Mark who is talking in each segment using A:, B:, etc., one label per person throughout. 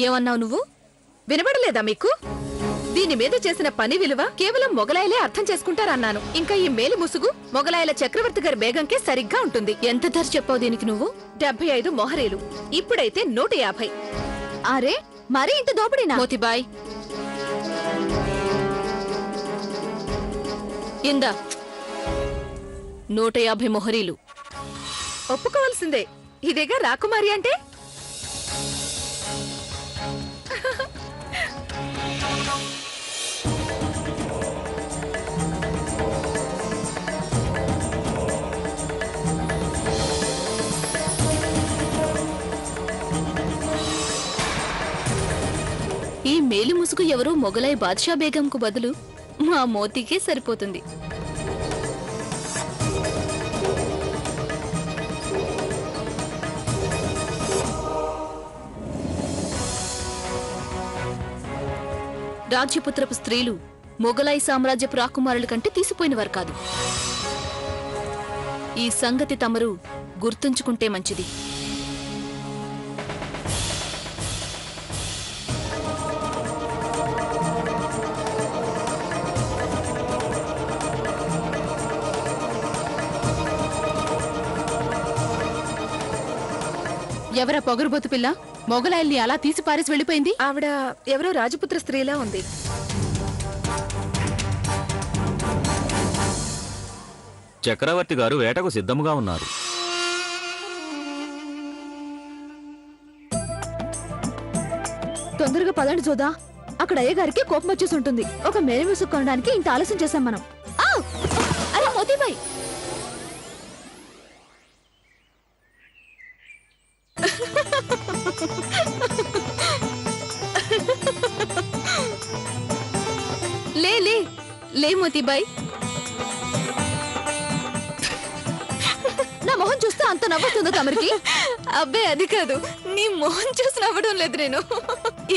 A: ఏమన్నావు నువ్వు? వినబడలేదా మీకు? దీని మీద చేసిన పని విలువ కేవలం మొగలాయలే అర్థం చేసుకుంటారన్నాను. ఇంకా ఈ మేలి ముసుగు మొగలాయల చక్రవర్తి గారి బేగంకే సరిగ్గా ఉంటుంది. ఎంత ధర చెప్పావు దీనికి నువ్వు? 75 మొహరీలు. ఇప్పుడైతే 150.
B: అరే మరీ ఇంత దోపిడీనా?
A: మోతిబాయ్ ఇందా 150 మొహరీలు. ఒప్పుకోవాల్సిందే, ఇదేగా రాకుమారి అంటే. ఈ మేలి ముసుగు ఎవరో మొగలాయి బాద్షా బేగంకు బదులు మా మోతీకే సరిపోతుంది. రాజ్యపుత్రపు స్త్రీలు మొగలాయి సామ్రాజ్యపు రాకుమారుల కంటే తీసిపోయినవారు కాదు. ఈ సంగతి తమరు గుర్తుంచుకుంటే మంచిది.
C: ఎవరా పొగరుబోతు పిల్ల? మొగలాయల్ని అలా తీసి పారేసి వెళ్ళిపోయింది.
A: ఆవిడ ఎవరో రాజపుత్ర స్త్రీలా ఉంది.
D: చక్రవర్తి గారు వేటకు సిద్ధముగా ఉన్నారు.
B: తొందరగా పదండి జోదా, అక్కడ అయ్యగారికి కోపం వచ్చేసి ఉంటుంది. ఒక మేలి ముసుగు కొనడానికి ఇంత ఆలస్యం చేశాం మనం.
A: అరే మోతీబాయ్, లే లే లే మోతీబాయ్.
B: నా మొహం చూస్తే అంత నవ్వుతుందో తమరికి?
A: అబ్బే అది కాదు, నీ మొహం చూసి నవ్వడం లేదు నేను.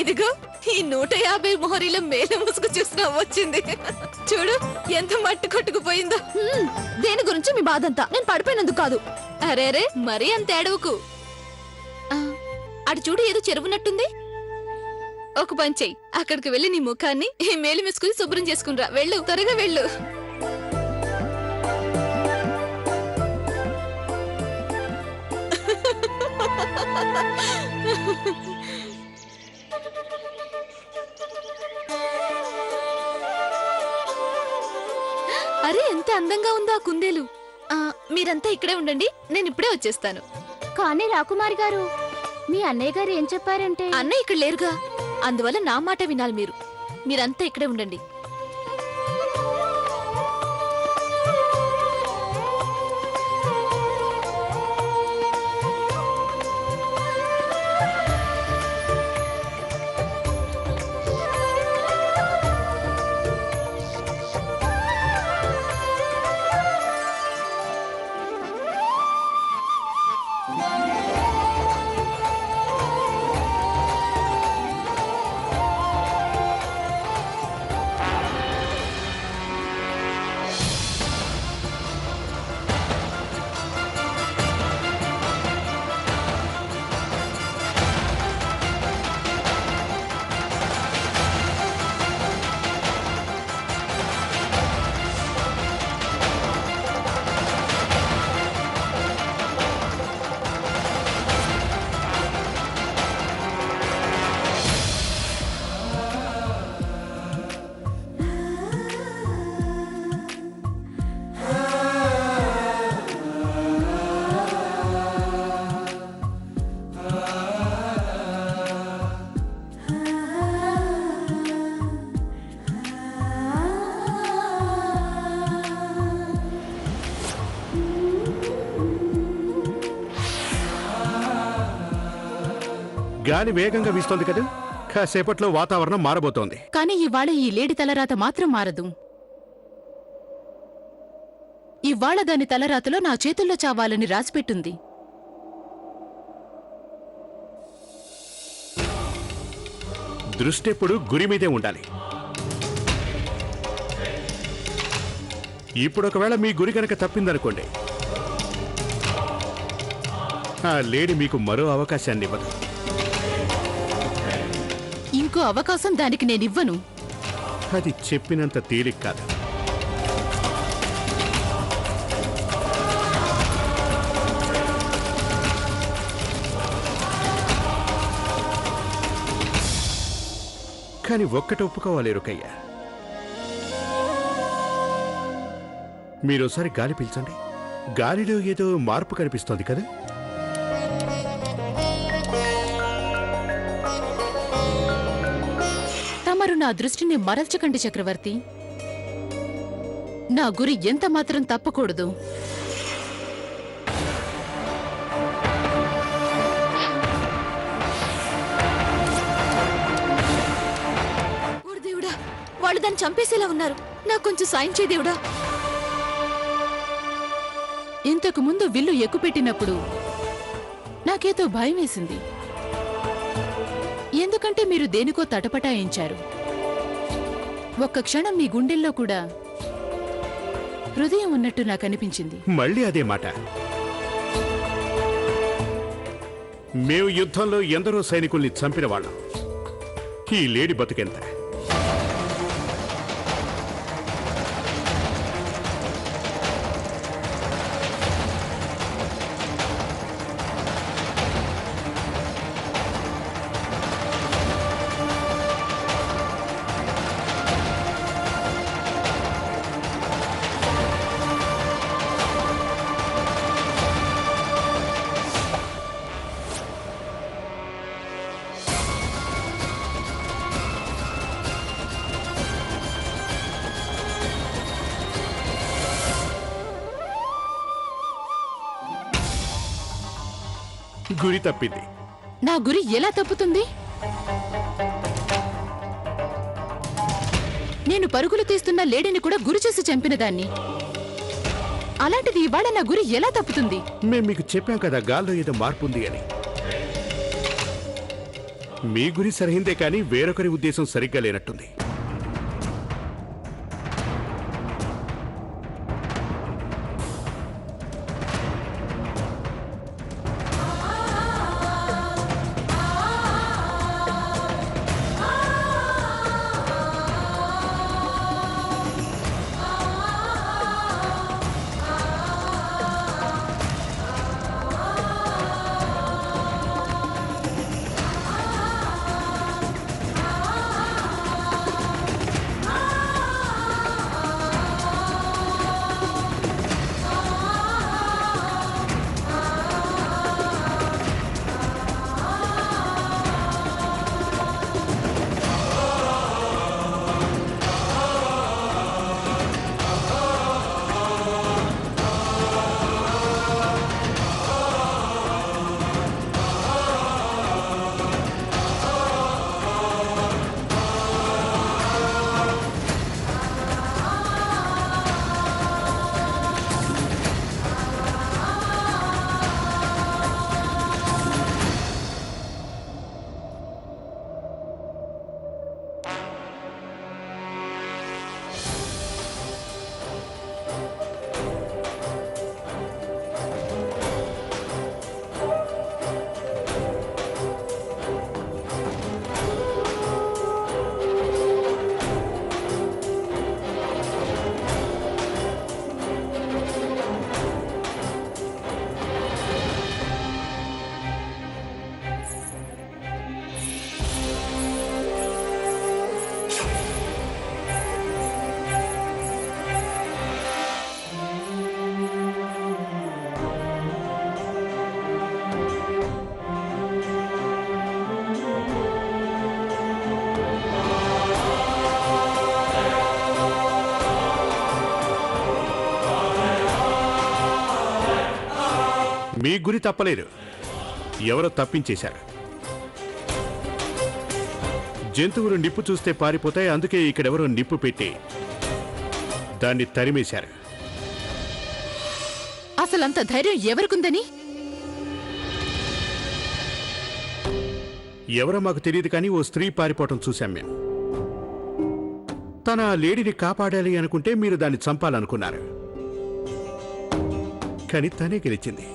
A: ఇదిగో ఈ 150 మొహరీల మేల ముసుగు చూసి నవ్వొచ్చింది. చూడు ఎంత మట్టి కొట్టుకుపోయిందో.
B: దేని గురించి మీ బాధంతా? నేను పడిపోయినందుకు కాదు.
A: అరేరే మరీ అంత ఏడవకు. అటు చూడు ఏదో చెరువునట్టుంది. ఒక పని చెయ్యి, అక్కడికి వెళ్ళి నీ ముఖాన్ని ఈ మేలి ముసుగుని శుభ్రం చేసుకునిరా. వెళ్ళు, త్వరగా వెళ్ళు. అరే ఎంత అందంగా ఉందో ఆ కుందేలు. మీరంతా ఇక్కడే ఉండండి, నేను ఇప్పుడే వచ్చేస్తాను.
B: కానీ రాకుమారి గారు, మీ అన్నయ్య గారు ఏం చెప్పారంటే?
A: అన్నయ్య ఇక్కడ లేరుగా, అందువల్ల నా మాట వినాలి మీరు. మీరంతా ఇక్కడే ఉండండి.
E: గాలి వేగంగా వీస్తోంది కదా, కాసేపట్లో వాతావరణం మారబోతోంది.
C: కానీ ఇవాళ ఈ లేడి తలరాత మాత్రం మారదు. ఇవాళ దాని తలరాతలో నా చేతుల్లో చావాలని రాసిపెట్టుంది.
E: దృష్టెప్పుడు గురి మీదే ఉండాలి. ఇప్పుడు ఒకవేళ మీ గురి కనుక తప్పిందనుకోండి, ఆ లేడీ మీకు మరో అవకాశాన్ని ఇవ్వదు.
C: అవకాశం దానికి నేనివ్వను.
E: అది చెప్పినంత తేలిక కాదు. కానీ ఒక్కటి ఒప్పుకోవాలి రుకయ్య, మీరోసారి గాలి పీల్చండి. గాలిలో ఏదో మార్పు కనిపిస్తోంది కదా?
C: తమరు నా దృష్టిని మరల్చకండి చక్రవర్తి. నా గురి ఎంత మాత్రం తప్పకూడదు.
B: దేవుడా, వాళ్ళు దాన్ని చంపేసేలా ఉన్నారు. నాకు కొంచెం సాయం చేయి దేవుడా.
C: ఇంతకు ముందు విల్లు ఎక్కుపెట్టినప్పుడు నాకేదో భయం వేసింది. ఎందుకంటే మీరు దేనికో తటపటాయించారు. ఒక్క క్షణం మీ గుండెల్లో కూడా హృదయం ఉన్నట్టు నాకనిపించింది.
E: మళ్ళీ అదే మాట. మేము యుద్ధంలో ఎందరో సైనికుల్ని చంపిన వాళ్ళం. ఈ లేడి బతుకెంత? గురి తప్పింది.
C: నా గురి ఎలా తప్పుతుంది? నేను పరుగులు తీస్తున్న లేడీని కూడా గురి చేసి చంపిన దాన్ని. అలాంటిది ఇవాళ నా గురి ఎలా తప్పుతుంది?
E: మేము మీకు చెప్పాం కదా గాల్లో ఏదో మార్పు ఉంది అని. మీ గురి సరైందే కానీ వేరొకరి ఉద్దేశం సరిగ్గా లేనట్టుంది. మీ గురి తప్పలేదు, ఎవరో తప్పించేశారు. జంతువులు నిప్పు చూస్తే పారిపోతాయి, అందుకే ఇక్కడెవరో నిప్పు పెట్టి దాన్ని తరిమేశారు.
C: అసలంత ధైర్యం ఎవరికుందని?
E: ఎవరో మాకు తెలియదు కానీ ఓ స్త్రీ పారిపోవటం చూశాం మేము. తన లేడీని కాపాడాలి అనుకుంటే మీరు దాన్ని చంపాలనుకున్నారు, కానీ తనే గెలిచింది.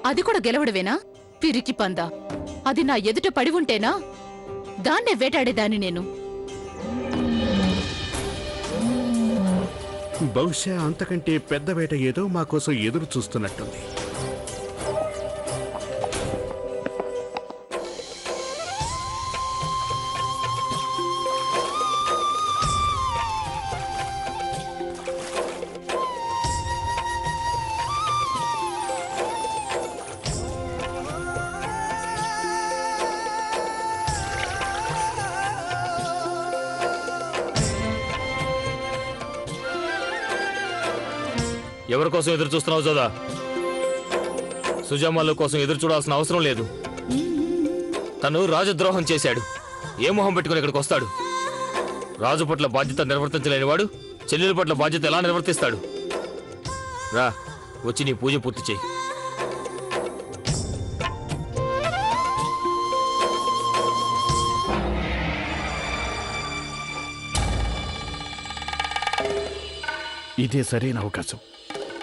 C: అది కూడా గెలవడమేనా? పిరికి పందా, అది నా ఎదుట పడి ఉంటేనా దాన్నే వేటాడేదాన్ని నేను.
E: బహుశా అంతకంటే పెద్ద వేట ఏదో మా కోసం ఎదురు చూస్తున్నట్టుంది.
F: ఎవరి కోసం ఎదురు చూస్తున్నావు జోదా? సుజామాల కోసం ఎదురు చూడాల్సిన అవసరం లేదు. తను రాజద్రోహం చేశాడు. ఏ మొహం పెట్టుకుని ఇక్కడికి వస్తాడు? రాజు పట్ల బాధ్యత నిర్వర్తించలేనివాడు చెల్లెల పట్ల బాధ్యత ఎలా నిర్వర్తిస్తాడు? రా, వచ్చి నీ పూజ పూర్తి చేయి.
E: ఇదే సరైన అవకాశం.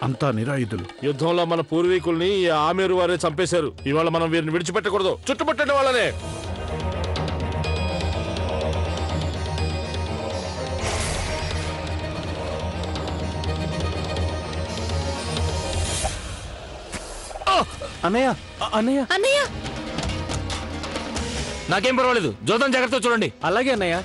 E: అంతా నిరాయుధులు.
G: యుద్ధంలో మన పూర్వీకుల్ని ఈ ఆమేరు వారే చంపేశారు. ఇవాళ మనం వీరిని విడిచిపెట్టకూడదు. చుట్టుపట్టండి వాళ్ళనే.
F: అన్నయ్య, అన్నయ్య,
C: అన్నయ్య,
F: నాకేం పర్వాలేదు. జోదాన్ జాగ్రత్త చూడండి. అలాగే అన్నయ్య.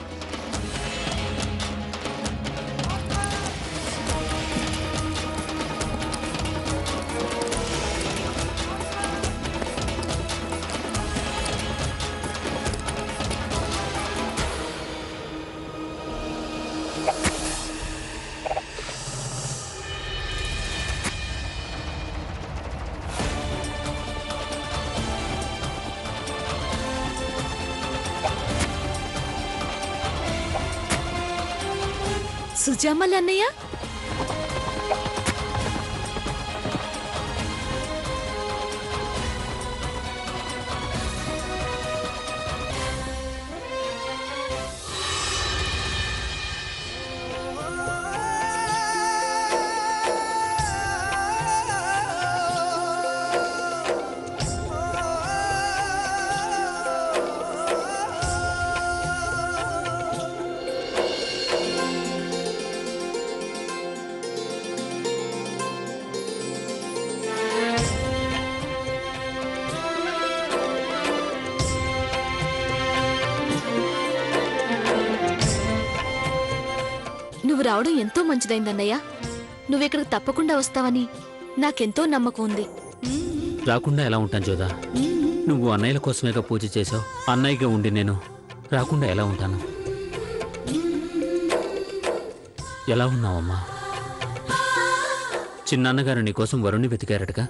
C: సుజామల్ అన్నయ్య,
B: నువ్వు రావడం ఎంతో మంచిదైందన్నయ్య. నువ్విక్కడికి తప్పకుండా వస్తావని నాకెంతో నమ్మకం ఉంది.
D: రాకుండా ఎలా ఉంటాను జోదా? నువ్వు అన్నయ్యల కోసమేగా పూజ చేసావు. అన్నయ్యగా ఉండి నేను రాకుండా ఎలా ఉంటాను? ఎలా ఉన్నావమ్మా? చిన్నాన్నగారు నీకోసం వరుణ్ణి వెతికారటగా?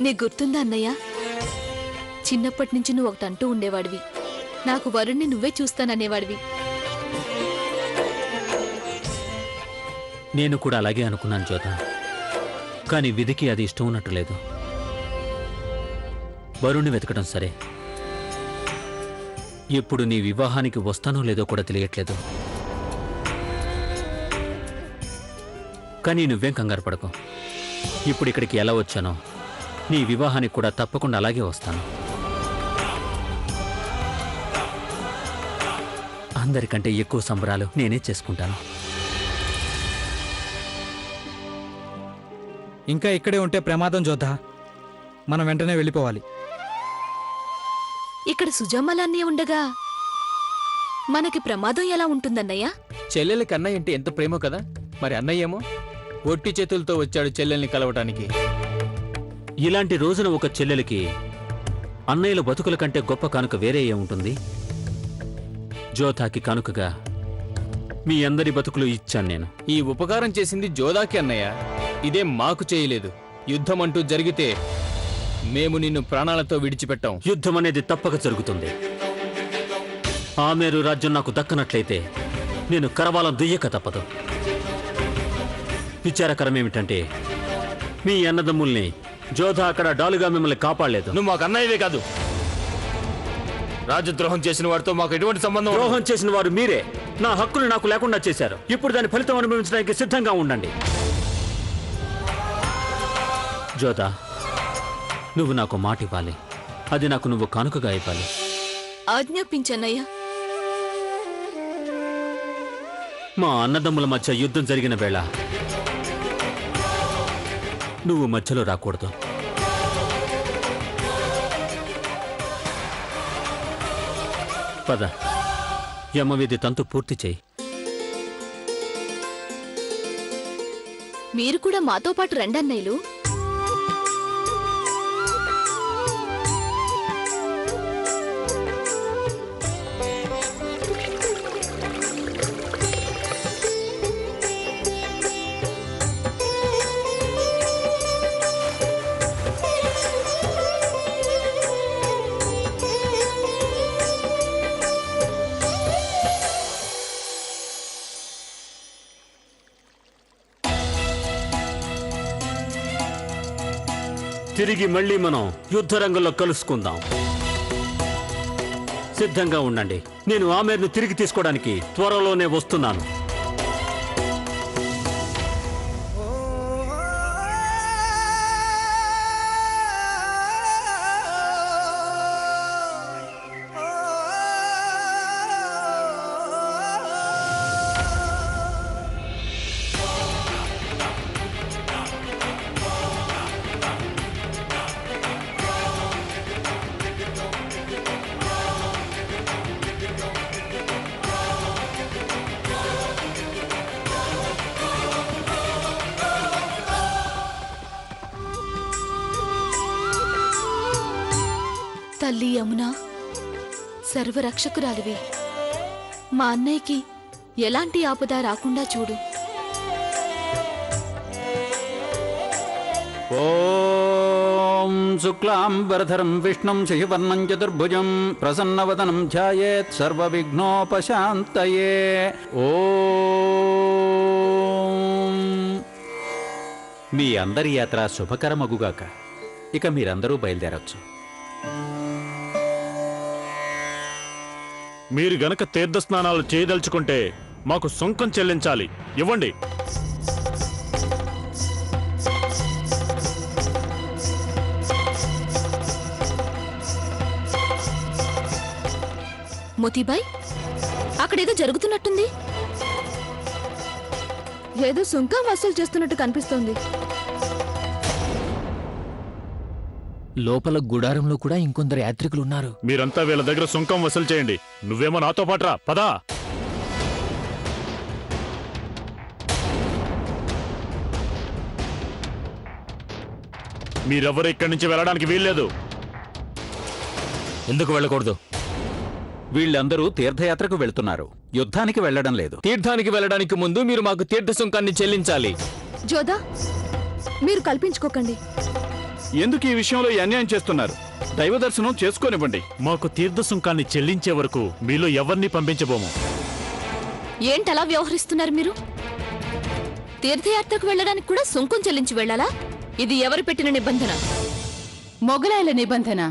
B: నీకు గుర్తుందా అన్నయ్య? చిన్నప్పటి నుంచి నువ్వు ఒకటి అంటూ ఉండేవాడివి, నాకు వరుణ్ణి నువ్వే చూస్తాననేవాడివి.
D: నేను కూడా అలాగే అనుకున్నాను జోదా. కానీ విధికి అది ఇష్టం ఉన్నట్టు లేదు. వరుణ్ణి వెతకడం సరే, ఎప్పుడు నీ వివాహానికి వస్తానో లేదో కూడా తెలియట్లేదు. కానీ నువ్వేం కంగారు పడకు. ఇప్పుడు ఇక్కడికి ఎలా వచ్చానో నీ వివాహానికి కూడా తప్పకుండా అలాగే వస్తాను. అందరికంటే ఎక్కువ సంబరాలు నేనే చేసుకుంటాను.
H: ఇంకా ఇక్కడే ఉంటే ప్రమాదం జోదా. మనం వెంటనే వెళ్ళిపోవాలి.
B: ఇక్కడ సుజామల అన్నయ్య ఉండగా మనకి ప్రమాదం ఎలా ఉంటుందన్నయ్య?
F: చెల్లెలకి అన్నయ్య అంటే ఎంత ప్రేమో కదా. మరి అన్నయ్య ఏమో ఒట్టి చేతులతో వచ్చాడు చెల్లెల్ని కలవటానికి.
D: ఇలాంటి రోజున ఒక చెల్లెలికి అన్నయ్యల బతుకుల కంటే గొప్ప కానుక వేరే ఏముంటుంది? జోధాకి కానుకగా మీ అందరి బతుకులు ఇచ్చాను నేను.
F: ఈ ఉపకారం చేసింది జోదాకి అన్నయ్య, ఇదే మాకు చేయలేదు. యుద్ధం అంటూ జరిగితే మేము నిన్ను ప్రాణాలతో విడిచిపెట్టాం.
D: యుద్ధం అనేది తప్పక జరుగుతుంది. ఆమేరు రాజ్యం నాకు దక్కనట్లయితే నేను కరవాలం దుయ్యక తప్పదు. విచారకరమేమిటంటే మీ అన్నదమ్ముల్ని జోధా అక్కడ డాలుగా మిమ్మల్ని కాపాడలేదు.
F: నువ్వు మాకు అన్నయ్యవే కాదు, రాజద్రోహం చేసిన వాడితో మాకు ఎటువంటి సంబంధం.
D: ద్రోహం చేసిన వారు మీరే. నా హక్కులు నాకు లేకుండా చేశారు. ఇప్పుడు దాని ఫలితం అనుభవించడానికి సిద్ధంగా ఉండండి. జోధా, నువ్వు నాకు మాట ఇవ్వాలి. అది నాకు నువ్వు కానుకగా ఇవ్వాలి.
B: ఆజ్ఞాపించన్నయ్యా.
D: మా అన్నదమ్ముల మధ్య యుద్ధం జరిగిన వేళ నువ్వు మధ్యలో రాకూడదు. పద, యమవిధి తంతు పూర్తి చేయి.
B: మీరు కూడా మాతో పాటు రండన్నయ్యలు.
D: తిరిగి మళ్ళీ మనం యుద్ధరంగంలో కలుసుకుందాం. సిద్ధంగా ఉండండి. నేను ఆమెను తిరిగి తీసుకోవడానికి త్వరలోనే వస్తున్నాను.
B: తల్లి యమున, సర్వరక్షకురాలివి. మా అన్నయ్యకి ఎలాంటి ఆపద రాకుండా చూడు.
I: ఓం శుక్లాంబరధరం విష్ణుం శశివర్ణం చతుర్భుజం ప్రసన్నవదనం ధ్యాయేత్ సర్వవిఘ్నోపశాంతయే. ఓం. మీ అందరి యాత్ర శుభకరమగుగాక. ఇక మీరందరూ బయలుదేరొచ్చు.
E: మీరు గనక తీర్థస్నానాలు చేయదలుచుకుంటే మాకు సుంకం చెల్లించాలి. ఇవ్వండి.
B: మోతీబాయ్, అక్కడేదో జరుగుతున్నట్టుంది.
A: ఏదో సుంకం వసూలు చేస్తున్నట్టు కనిపిస్తోంది.
F: లోపల గుడారంలో కూడా ఇంకొందరు యాత్రికులు ఉన్నారు.
E: మీరంతా వీళ్ళ దగ్గర సుంకం వసూలు చేయండి. నువ్వేమో నాతో పాటురా. పదా. మీరెవరు ఇక్కడి నుంచి వెళ్ళడానికి వీల్లేదు.
F: ఎందుకు వెళ్ళకూడదు?
I: వీళ్ళందరూ తీర్థయాత్రకు వెళ్తున్నారు, యుద్ధానికి వెళ్లడం లేదు.
F: తీర్థానికి వెళ్ళడానికి ముందు మీరు మాకు తీర్థ సుంకాన్ని చెల్లించాలి.
A: జోదా, మీరు కల్పించుకోకండి.
G: ఎందుకు ఈ విషయంలో ఈ అన్యాయం చేస్తున్నారు? దైవ దర్శనం చేసుకోనివ్వండి.
E: మాకు తీర్థ సుంకాన్ని చెల్లించే వరకు మీలో ఎవరిని పంపించబోము.
B: ఏంటలా వ్యవహరిస్తున్నారు మీరు? తీర్థయాత్రకు వెళ్ళడానికి కూడా సుంకం చెల్లించి వెళ్ళాలా? ఇది ఎవరు పెట్టిన నిబంధన?
C: మొగలాయల నిబంధన.